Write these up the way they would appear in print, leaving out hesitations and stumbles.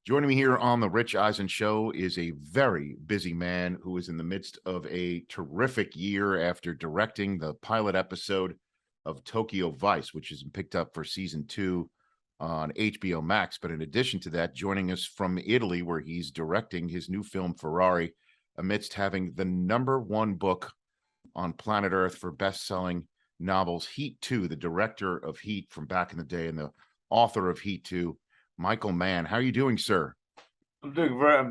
Joining me here on the Rich Eisen Show is a very busy man who is in the midst of a terrific year after directing the pilot episode of Tokyo Vice, which has been picked up for season 2 on HBO Max. But in addition to that, joining us from Italy, where he's directing his new film Ferrari, amidst having the #1 book on planet Earth for best-selling novels, Heat 2, the director of Heat from back in the day and the author of Heat 2, Michael Mann. How are you doing, sir? I'm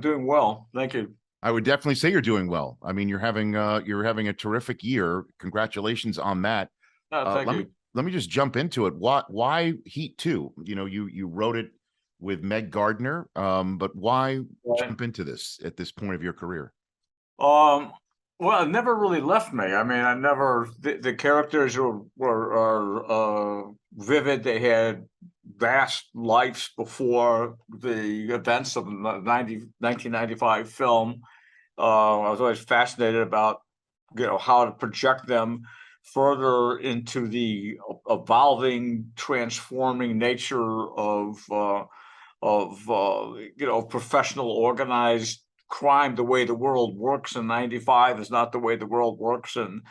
doing well. Thank you. I would definitely say you're doing well. I mean, you're having a terrific year. Congratulations on that. Thank you. Let me just jump into it. Why Heat 2? You know, you wrote it with Meg Gardner, but why jump into this at this point of your career? Well, it never really left me. I mean, the characters are vivid. They had vast lives before the events of the 1995 film. I was always fascinated about, how to project them further into the evolving, transforming nature of professional organized crime. The way the world works in 95 is not the way the world works in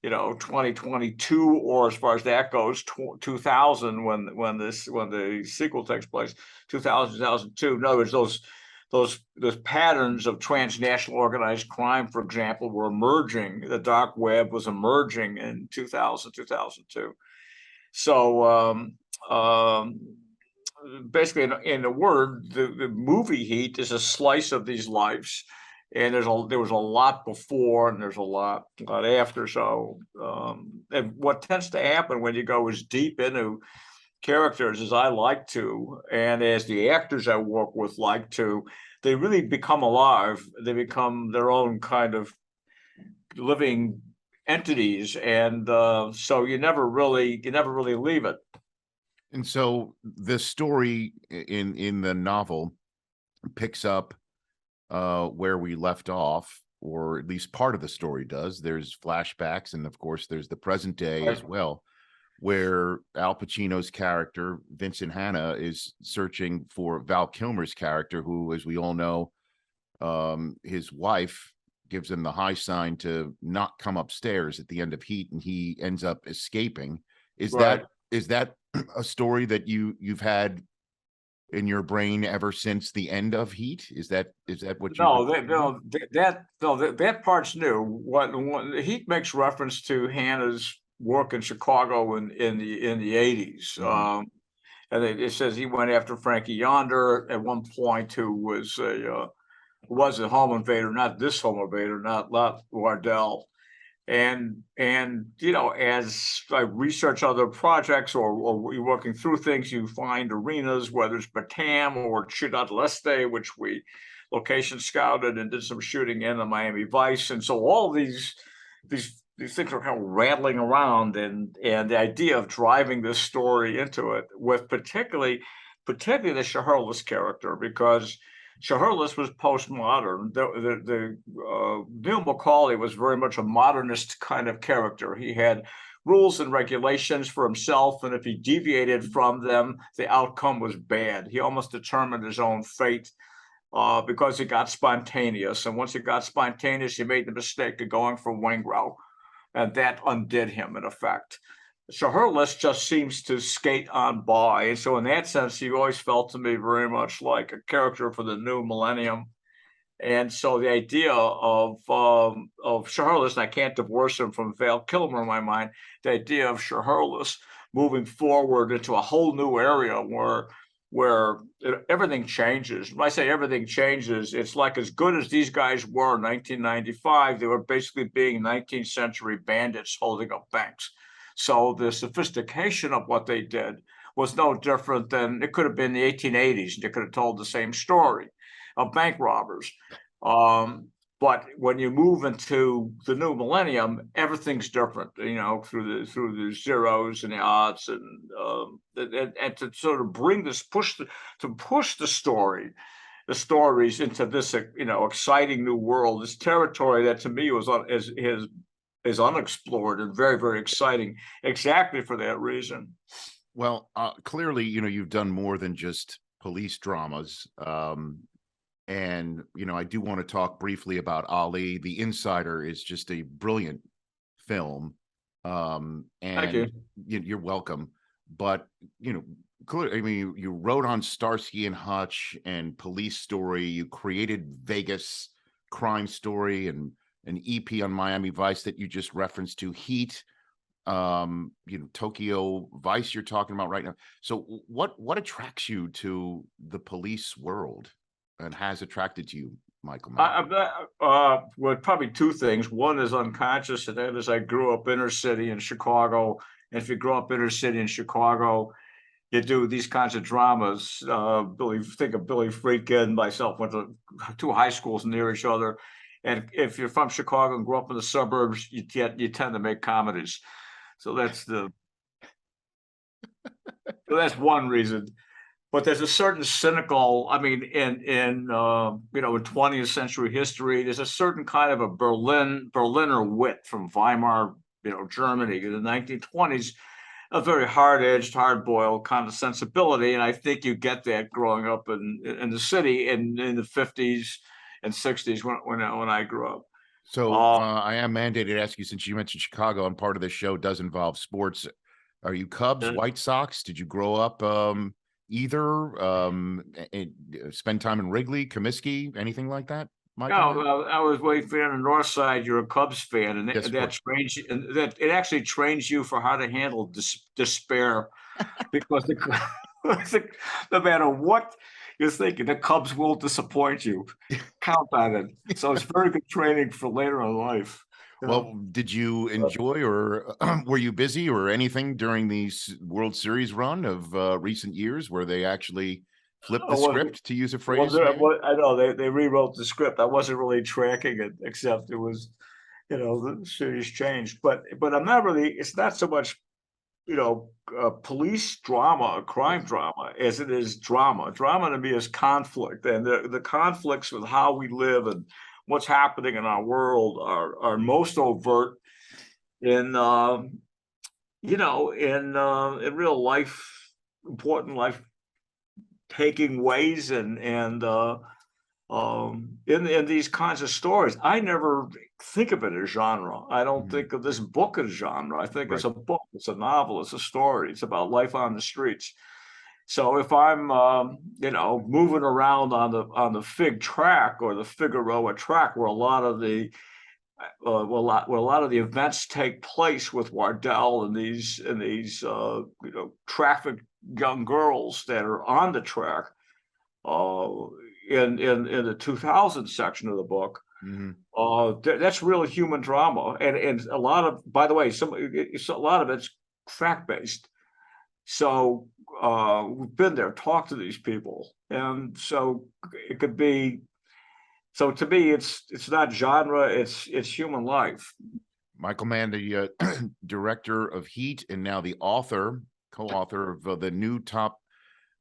2022, or as far as that goes, 2000, when the sequel takes place, 2000, 2002. In other words, those patterns of transnational organized crime, for example, were emerging. The dark web was emerging in 2000, 2002. So basically, in a word, the movie Heat is a slice of these lives. And there was a lot before, and there's a lot after. So, and what tends to happen when you go as deep into characters as I like to, and as the actors I work with like to, they really become alive. They become their own kind of living entities, and so you never really leave it. And so the story in the novel picks up where we left off, or at least part of the story does. There's flashbacks, and of course there's the present day as well, where Al Pacino's character Vincent Hanna is searching for Val Kilmer's character, who, as we all know, his wife gives him the high sign to not come upstairs at the end of Heat, and he ends up escaping. Is that a story that you've had in your brain ever since the end of Heat? Is that what you? That part's new. What Heat makes reference to Hannah's work in Chicago in the 80s. Mm-hmm. And it says he went after Frankie Yonder at one point, who was a home invader, not this home invader, not Wardell. And as I research other projects or you're working through things, you find arenas, whether it's Batam or Ciudad Leste, which we location scouted and did some shooting in the Miami Vice. And so all these things are kind of rattling around, and the idea of driving this story into it with particularly the Shaharlis character, because Shaharlis was postmodern. Neil McCauley was very much a modernist kind of character. He had rules and regulations for himself, and if he deviated from them, the outcome was bad. He almost determined his own fate because he got spontaneous. And once he got spontaneous, he made the mistake of going for Wingrow, and that undid him, in effect. Shaharlis just seems to skate on by. And so in that sense, he always felt to me very much like a character for the new millennium. And so the idea of Shaharlis, and I can't divorce him from Val Kilmer in my mind, the idea of Shaharlis moving forward into a whole new area where everything changes. When I say everything changes, it's like, as good as these guys were in 1995, they were basically being 19th century bandits holding up banks. So the sophistication of what they did was no different than it could have been the 1880s, and you could have told the same story of bank robbers. But when you move into the new millennium, everything's different, through the zeros and the odds, and to sort of bring this push the stories into this exciting new world, this territory that to me is unexplored and very, very exciting, exactly for that reason. Well, clearly, you've done more than just police dramas. And, I do want to talk briefly about Ali. The Insider is just a brilliant film. Thank you. And you're welcome. But, clearly, I mean, you wrote on Starsky and Hutch and Police Story. You created Vegas Crime Story and an EP on Miami Vice that you just referenced to, Heat, Tokyo Vice you're talking about right now. So what attracts you to the police world and has attracted you, Michael Mann? Well, probably two things. One is unconscious, and that is I grew up inner city in Chicago. And if you grow up inner city in Chicago, you do these kinds of dramas. Think of Billy Friedkin. Myself went to two high schools near each other, and if you're from Chicago and grew up in the suburbs, you tend to make comedies. So that's one reason. But there's a certain cynical, I mean, in 20th century history, there's a certain kind of a Berliner wit from Weimar, Germany in the 1920s, a very hard-edged, hard-boiled kind of sensibility. And I think you get that growing up in the city in the 50s and 60s when I grew up. So I am mandated to ask you, since you mentioned Chicago, and part of the show does involve sports. Are you Cubs, White Sox? Did you grow up either? Spend time in Wrigley, Comiskey, anything like that, Michael? No, I was way fan on the North Side. You're a Cubs fan, and that trains you, and that it actually trains you for how to handle despair, because no matter what you're thinking, the Cubs will disappoint you. Count on it. So it's very good training for later in life. Well, did you enjoy, or were you busy or anything during the World Series run of recent years where they actually flipped the script, to use a phrase? I know they rewrote the script. I wasn't really tracking it, except it was, the series changed. But I'm not really. It's not so much, police drama, crime drama, as it is drama. Drama to me is conflict, and the conflicts with how we live and what's happening in our world are most overt in in real life, important life taking ways, and in these kinds of stories. I never think of it as genre. I don't think of this book as genre. I think it's a book, it's a novel, it's a story, it's about life on the streets. So if I'm moving around on the Fig track or the Figueroa track, where a lot of the events take place with Wardell and these trafficked young girls that are on the track, in the 2000 section of the book, that's really human drama, and a lot of, by the way, a lot of it's fact based. So we've been there, talked to these people, and so it could be. So to me, it's not genre; it's human life. Michael Mann, the director of Heat, and now the co-author of the new top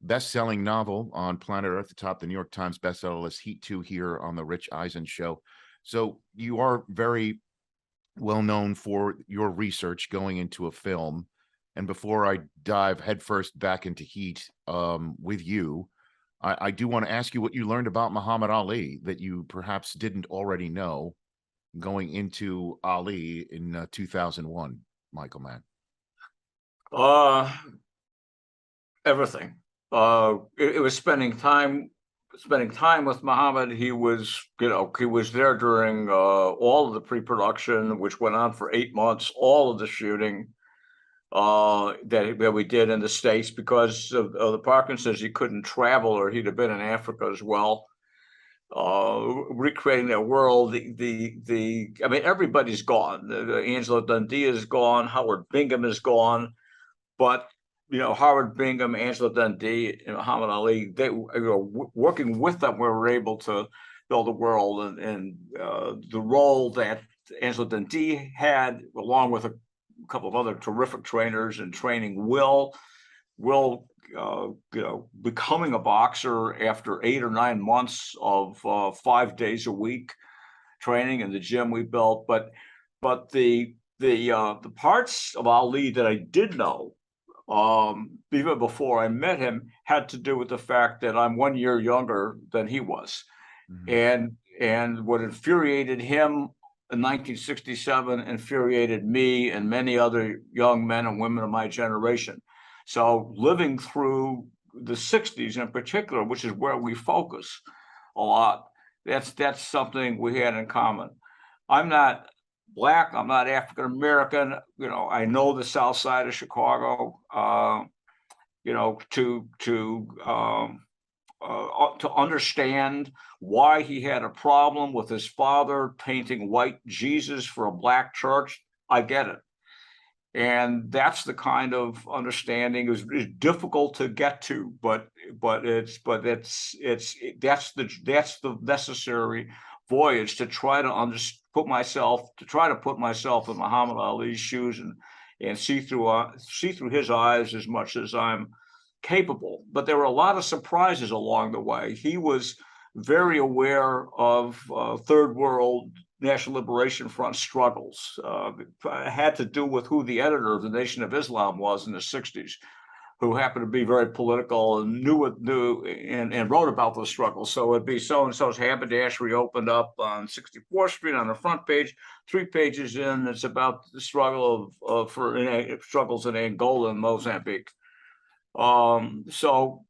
best-selling novel on planet Earth, atop the New York Times bestseller list, Heat 2, here on the Rich Eisen Show. So you are very well known for your research going into a film. And before I dive headfirst back into Heat with you, I do want to ask you what you learned about Muhammad Ali that you perhaps didn't already know going into Ali in 2001, Michael Mann. Everything. It was spending time with Muhammad. He was there during all of the pre-production, which went on for 8 months, all of the shooting that we did in the States because of the Parkinson's. He couldn't travel, or he'd have been in Africa as well. Recreating that world. I mean, everybody's gone. Angela Dundee is gone. Howard Bingham is gone. But Howard Bingham, Angela Dundee, and Muhammad Ali, they working with them, we were able to build a world, and the role that Angela Dundee had, along with a couple of other terrific trainers and training Will becoming a boxer after 8 or 9 months of 5 days a week training in the gym we built. But the parts of Ali that I did know even before I met him, had to do with the fact that I'm 1 year younger than he was. Mhm. And what infuriated him in 1967 infuriated me and many other young men and women of my generation. So living through the 60s in particular, which is where we focus a lot, that's something we had in common. I'm not Black, I'm not African American, I know the South Side of Chicago, to understand why he had a problem with his father painting white Jesus for a Black church. I get it. And that's the kind of understanding is difficult to get to, but that's the necessary voyage to try to put myself in Muhammad Ali's shoes and see through his eyes as much as I'm capable. But there were a lot of surprises along the way. He was very aware of third world National Liberation Front struggles. It had to do with who the editor of the Nation of Islam was in the 60s, who happened to be very political and knew and wrote about those struggles. So it'd be so-and-so's haberdashery opened up on 64th Street on the front page, 3 pages in, it's about the struggle for struggles in Angola and Mozambique. So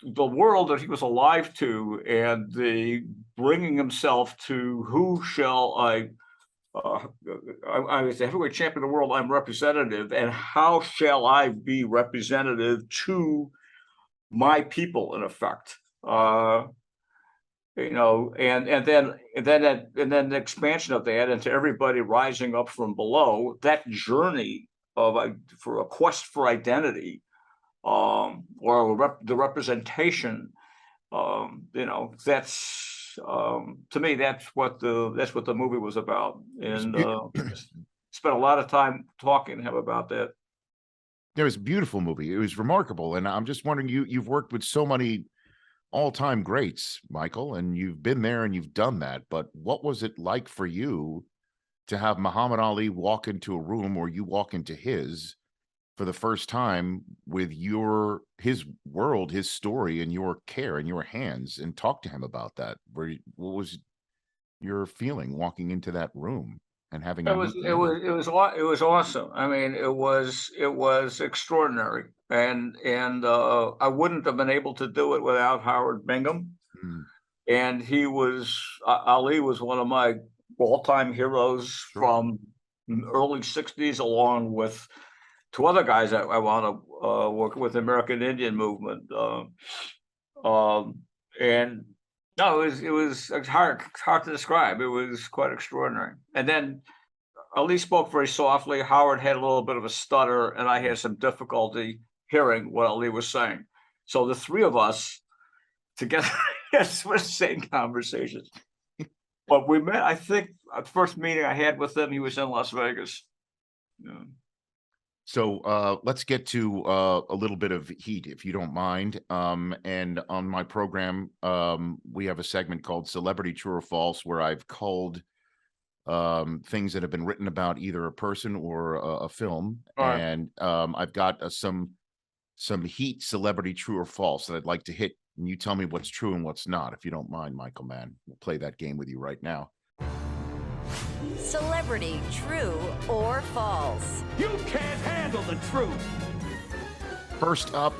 the world that he was alive to and the bringing himself to who shall I was the heavyweight champion of the world, I'm representative, and how shall I be representative to my people in effect? And then the expansion of that into everybody rising up from below, that journey for a quest for identity, or the representation, that's to me, that's what the movie was about. And spent a lot of time talking to him about that. It was a beautiful movie. It was remarkable. And I'm just wondering, you've worked with so many all-time greats, Michael, and you've been there and you've done that. But what was it like for you to have Muhammad Ali walk into a room or you walk into his for the first time with his world, his story, and your care in your hands, and talk to him about that? What was your feeling walking into that room and having It was awesome. I mean, it was extraordinary, and I wouldn't have been able to do it without Howard Bingham. Mm, And Ali was one of my all-time heroes sure. from early 60s, along with 2 other guys that I want to work with, the American Indian movement. And no, it was hard to describe. It was quite extraordinary. And then Ali spoke very softly. Howard had a little bit of a stutter, and I had some difficulty hearing what Ali was saying. So the 3 of us together had the same conversations. But we met, I think, the first meeting I had with him, he was in Las Vegas. Yeah. So let's get to a little bit of heat, if you don't mind. And on my program, we have a segment called Celebrity True or False, where I've culled things that have been written about either a person or a film. All right. And I've got some heat celebrity true or false that I'd like to hit. And you tell me what's true and what's not, if you don't mind, Michael Mann. We'll play that game with you right now. Celebrity true or false? You can't handle the truth. First up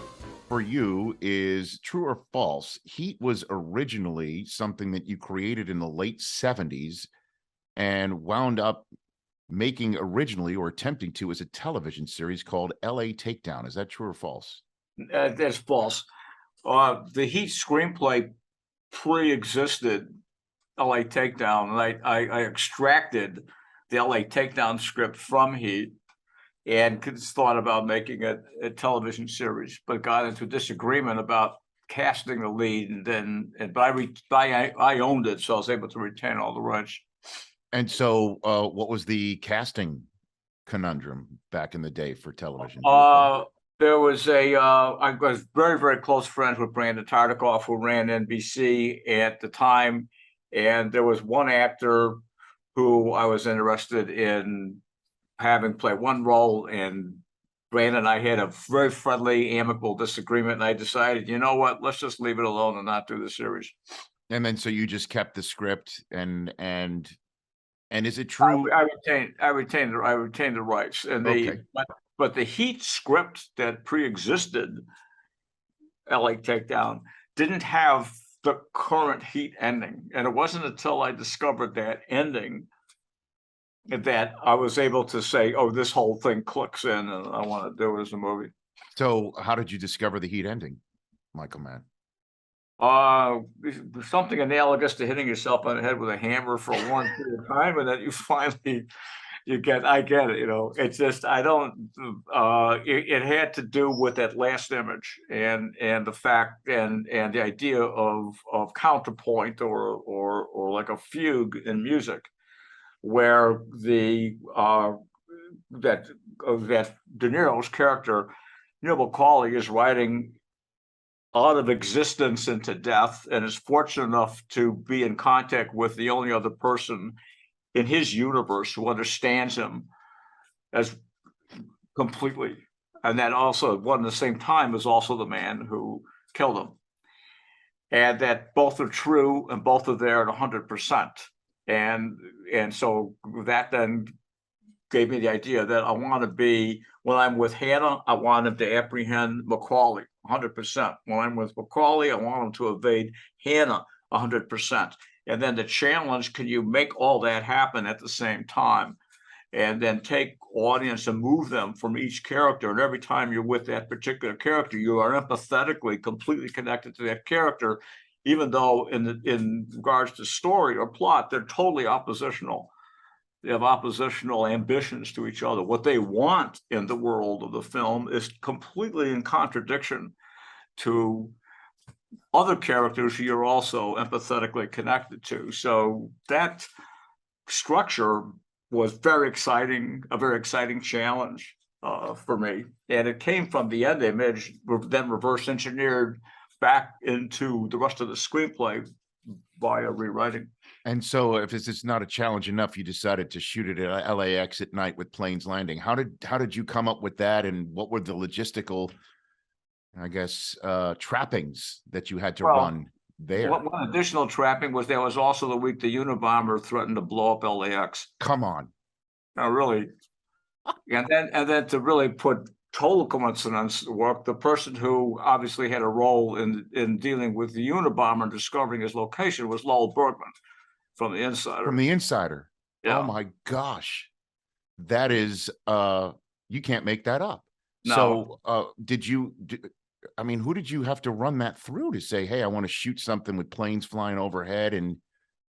for you is true or false. Heat was originally something that you created in the late 70s and wound up making originally, or attempting to, as a television series called LA Takedown. Is that true or false? That's false. The Heat screenplay pre-existed LA Takedown, and I extracted the LA Takedown script from Heat and thought about making it a television series, but got into disagreement about casting the lead, but I owned it, so I was able to retain all the rights. And so what was the casting conundrum back in the day for television? There was I was very, very close friends with Brandon Tartikoff, who ran NBC at the time. And there was one actor who I was interested in having play one role, and Brandon and I had a very friendly, amicable disagreement, and I decided, you know what, let's just leave it alone and not do the series. And then so you just kept the script and is it true? I retained the rights, and Okay. but the Heat script that pre-existed LA Takedown didn't have the current Heat ending, and it wasn't until I discovered that ending that I was able to say, "Oh, this whole thing clicks in, and I want to do it as a movie." So how did you discover the Heat ending, Michael Mann? Something analogous to hitting yourself on the head with a hammer for a long period of time, and then you finally I get it, it's just I don't it had to do with that last image and the fact and the idea of counterpoint or like a fugue in music, where that De Niro's character, Macaulay, is writing out of existence into death, and is fortunate enough to be in contact with the only other person in his universe who understands him as completely. And that also, one at the same time, is also the man who killed him. And that both are true and both are there at 100%. And so that then gave me the idea that I want to be, when I'm with Hannah, I want him to apprehend Macaulay 100%. When I'm with Macaulay, I want him to evade Hannah 100%. And then the challenge, can you make all that happen at the same time? And then take audience and move them from each character. And every time you're with that particular character, you are empathetically completely connected to that character, even though in regards to story or plot, they're totally oppositional. They have oppositional ambitions to each other. What they want in the world of the film is completely in contradiction to other characters who you're also empathetically connected to. So that structure was very exciting, a very exciting challenge for me. And it came from the end image, then reverse engineered back into the rest of the screenplay via rewriting. And so if it's not a challenge enough, you decided to shoot it at LAX at night with planes landing. How did you come up with that? And what were the logistical, I guess, trappings that you had to run there? One additional trapping was there was also the week the Unabomber threatened to blow up LAX. Come on. No, really. And then to really put total coincidence to work, the person who obviously had a role in dealing with the Unabomber and discovering his location was Lowell Bergman from The Insider. From The Insider. Yeah. Oh my gosh. That is you can't make that up. No. So who did you have to run that through to say, hey, I want to shoot something with planes flying overhead? And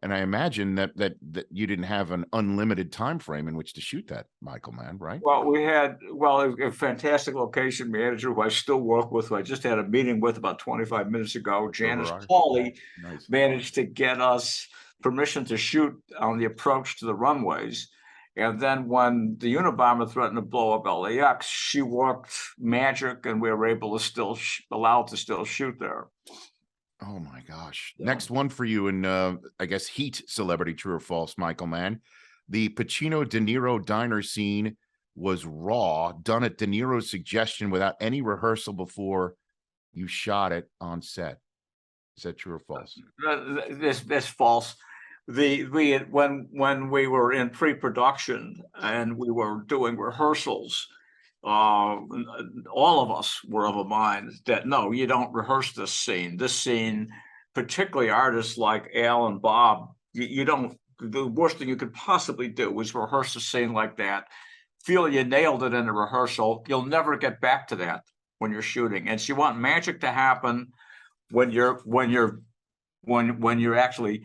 I imagine that you didn't have an unlimited time frame in which to shoot that, Michael Mann, right? Well, we had a fantastic location manager who I still work with, who I just had a meeting with about 25 minutes ago. Janice Pauly managed to get us permission to shoot on the approach to the runways. And then when the Unabomber threatened to blow up LAX, she worked magic, and we were able to still allowed to still shoot there. Oh my gosh. Yeah. Next one for you, and I guess Heat celebrity, true or false, Michael Mann. The Pacino De Niro diner scene was raw, done at De Niro's suggestion without any rehearsal before you shot it on set. Is that true or false? That's false. When we were in pre-production and we were doing rehearsals, all of us were of a mind that no, you don't rehearse this scene. This scene, particularly artists like Al and Bob, you don't. The worst thing you could possibly do was rehearse a scene like that. Feel you nailed it in a rehearsal. You'll never get back to that when you're shooting. And so you want magic to happen when you're actually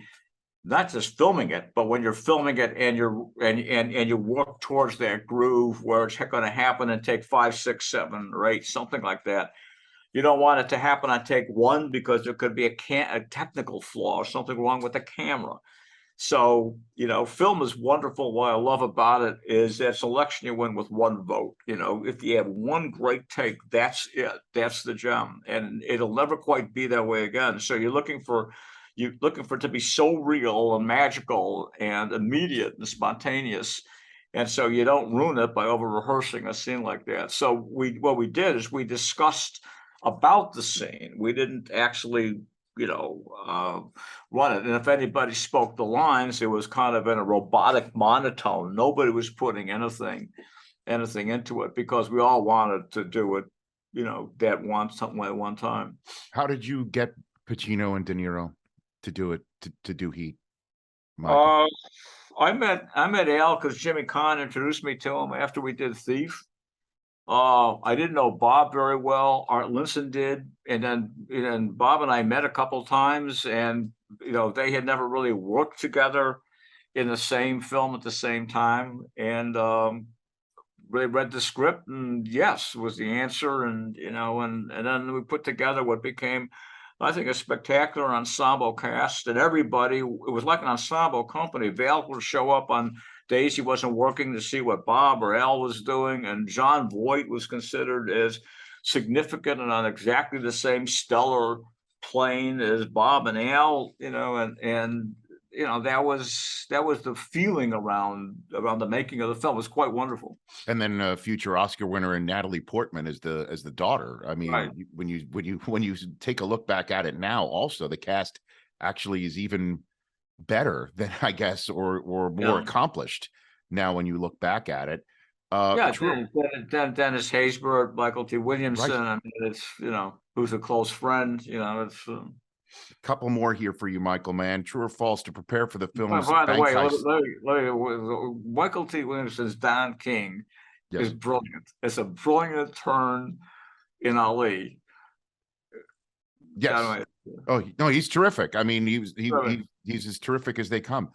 not just filming it, but when you're filming it and you work towards that groove where it's going to happen and take 5, 6, 7, or 8, something like that. You don't want it to happen on take 1 because there could be a technical flaw or something wrong with the camera. So, film is wonderful. What I love about it is that selection you win with 1 vote. If you have 1 great take, that's it. That's the gem. And it'll never quite be that way again. So you're looking for it to be so real and magical and immediate and spontaneous. And so you don't ruin it by over rehearsing a scene like that. So what we did is we discussed about the scene. We didn't actually, run it. And if anybody spoke the lines, it was kind of in a robotic monotone. Nobody was putting anything into it because we all wanted to do it, that one time. How did you get Pacino and De Niro to do it, to do Heat, Michael? I met Al because Jimmy Kahn introduced me to him after we did Thief. I didn't know Bob very well. Art Linson did, and then Bob and I met a couple times, and they had never really worked together in the same film at the same time, and they read the script, and yes was the answer, and and then we put together what became, I think, a spectacular ensemble cast, and everybody, it was like an ensemble company. Val would show up on days he wasn't working to see what Bob or Al was doing, and John Voight was considered as significant and on exactly the same stellar plane as Bob and Al, and that was the feeling around the making of the film. It was quite wonderful. And then future Oscar winner and Natalie Portman as the daughter. I mean, Right. when you take a look back at it now, also the cast actually is even better than, I guess, or more accomplished now when you look back at it. True. Dennis Haysbert, Michael T. Williamson. Right. I mean, it's who's a close friend. It's. Couple more here for you, Michael. Man, true or false? To prepare for the film's By the bank way, heist. Michael T. Williamson's Don King Yes. is brilliant. It's a brilliant turn in Ali. Yes. Oh no, he's terrific. I mean, he's as terrific as they come.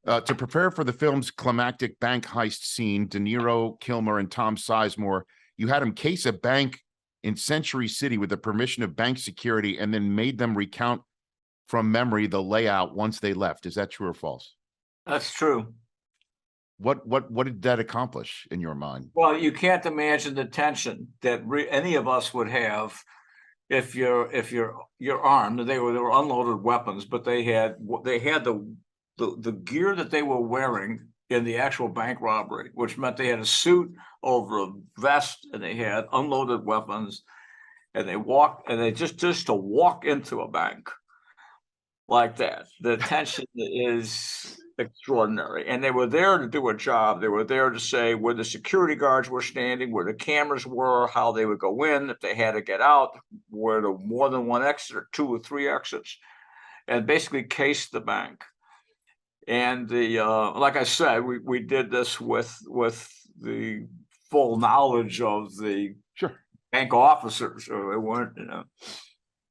To prepare for the film's climactic bank heist scene, De Niro, Kilmer, and Tom Sizemore, you had him case a bank in Century City with the permission of bank security, and then made them recount from memory the layout once they left. Is that true or false? That's true. What did that accomplish in your mind? Well, you can't imagine the tension that any of us would have if you're armed. They were unloaded weapons, but they had the gear that they were wearing in the actual bank robbery, which meant they had a suit over a vest, and they had unloaded weapons, and they just to walk into a bank like that. The tension is extraordinary, and they were there to do a job. They were there to say where the security guards were standing, where the cameras were, how they would go in, if they had to get out, where the more than one exit or 2 or 3 exits, and basically case the bank. And like I said, we did this with the full knowledge of the bank officers, or they weren't,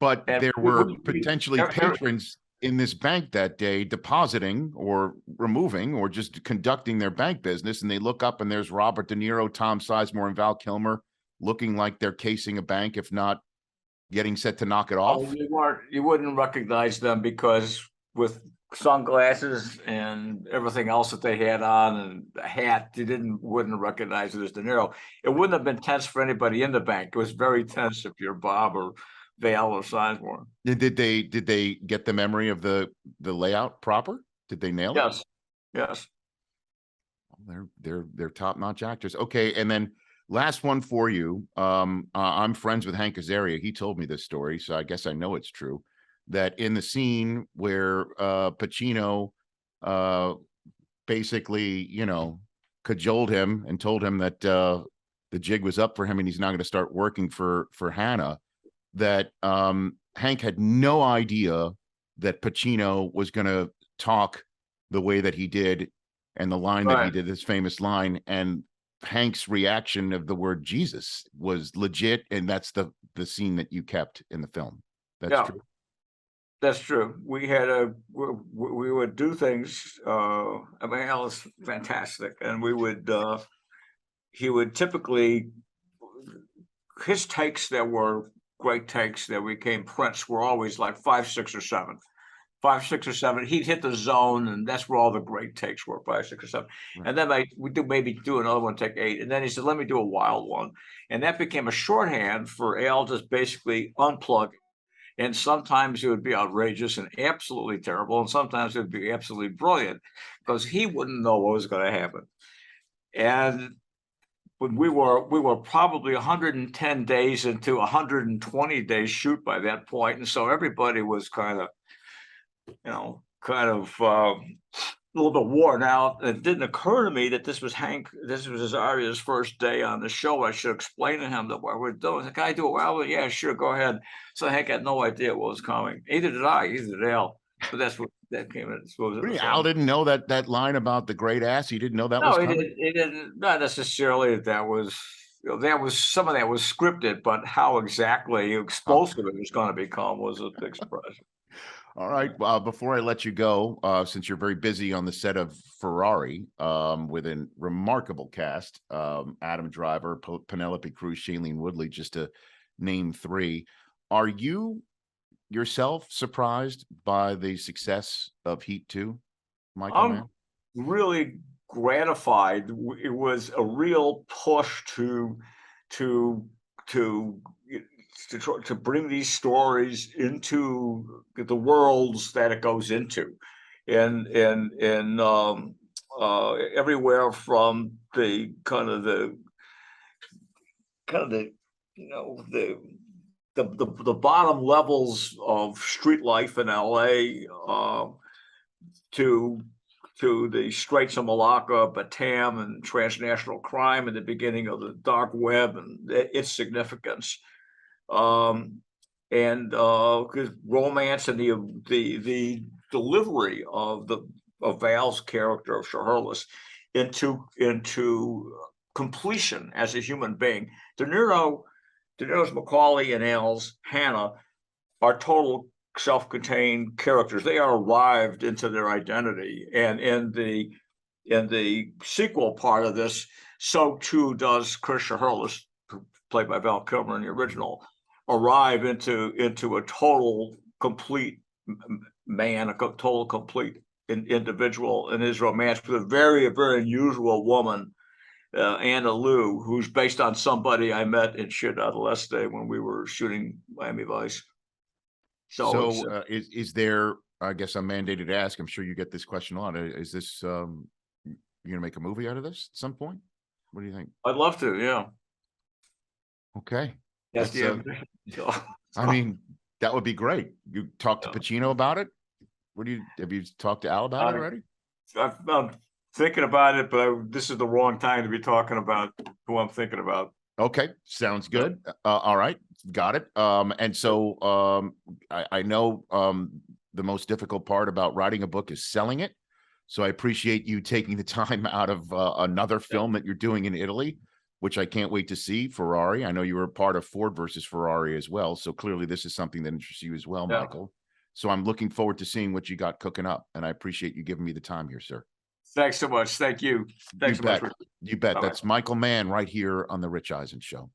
But And there were potentially patrons in this bank that day depositing or removing or just conducting their bank business, and they look up and there's Robert De Niro, Tom Sizemore, and Val Kilmer looking like they're casing a bank, if not getting set to knock it off. You wouldn't recognize them because with sunglasses and everything else that they had on and a hat, you wouldn't recognize it as De Niro. It wouldn't have been tense for anybody in the bank. It was very tense if you're Bob or Val or Sizemore. Did they get the memory of the layout proper? Did they nail it? Yes. They're top-notch actors. Okay, and then last one for you. I'm friends with Hank Azaria. He told me this story, so I guess I know it's true. That in the scene where Pacino basically, cajoled him and told him that the jig was up for him and he's not going to start working for Hannah, that Hank had no idea that Pacino was going to talk the way that he did and the line that he did, this famous line, and Hank's reaction of the word Jesus was legit, and that's the scene that you kept in the film. That's true. That's true. We would do things. I mean, Al was fantastic, and he would typically, his takes that were great takes that became prints were always like 5, 6, or 7. 5, 6, or 7. He'd hit the zone, and that's where all the great takes were, 5, 6, or 7. Right. And then maybe do another one, take 8, and then he said, "Let me do a wild one," and that became a shorthand for Al just basically unplugging. And sometimes it would be outrageous and absolutely terrible, and sometimes it would be absolutely brilliant because he wouldn't know what was going to happen. And when we were probably 110 days into 120 days shoot by that point, and so everybody was kind of, a little bit worn out. It didn't occur to me that this was Azaria's first day on the show. I should explain to him that what we're doing. Can I do it? Well, yeah, sure, go ahead. So Hank had no idea what was coming. Either did I, either did Al. But that's what that came in. Al didn't know that line about the great ass. He didn't know that was coming? He didn't, not necessarily that was, some of that was scripted, but how exactly explosive it was going to become was a big surprise. All right. Before I let you go, since you're very busy on the set of Ferrari, with a remarkable cast, Adam Driver, Penelope Cruz, Shailene Woodley, just to name three, are you yourself surprised by the success of Heat 2, Michael Mann? Really gratified. It was a real push to bring these stories into the worlds that it goes into, and everywhere from the the bottom levels of street life in LA, to the Straits of Malacca, Batam, and transnational crime, and the beginning of the dark web and its significance, and because romance and the delivery of Val's character of Shirless into completion as a human being. De Niro's Macaulay and Al's Hannah are total self-contained characters. They are arrived into their identity, and in the sequel part of this, so too does Chris Shirless, played by Val Kilmer in the original, arrive into a total complete man, a total complete individual in his romance with a very, very unusual woman, Anna Lou, who's based on somebody I met in Ciudad del Este when we were shooting Miami Vice. So is there, I guess I'm mandated to ask, I'm sure you get this question a lot, is this, you're gonna make a movie out of this at some point? What do you think? I'd love to, yeah. Okay. That's the I mean, that would be great. You talked to Pacino about it? Have you talked to Al about it already? I'm thinking about it, but this is the wrong time to be talking about who I'm thinking about. Okay, sounds good. All right, got it. And so I know the most difficult part about writing a book is selling it. So I appreciate you taking the time out of another film that you're doing in Italy, which I can't wait to see, Ferrari. I know you were a part of Ford versus Ferrari as well. So clearly this is something that interests you as well, Michael. So I'm looking forward to seeing what you got cooking up. And I appreciate you giving me the time here, sir. Thanks so much. Thank you. Thanks so much. You bet. That's Michael Mann right here on the Rich Eisen Show.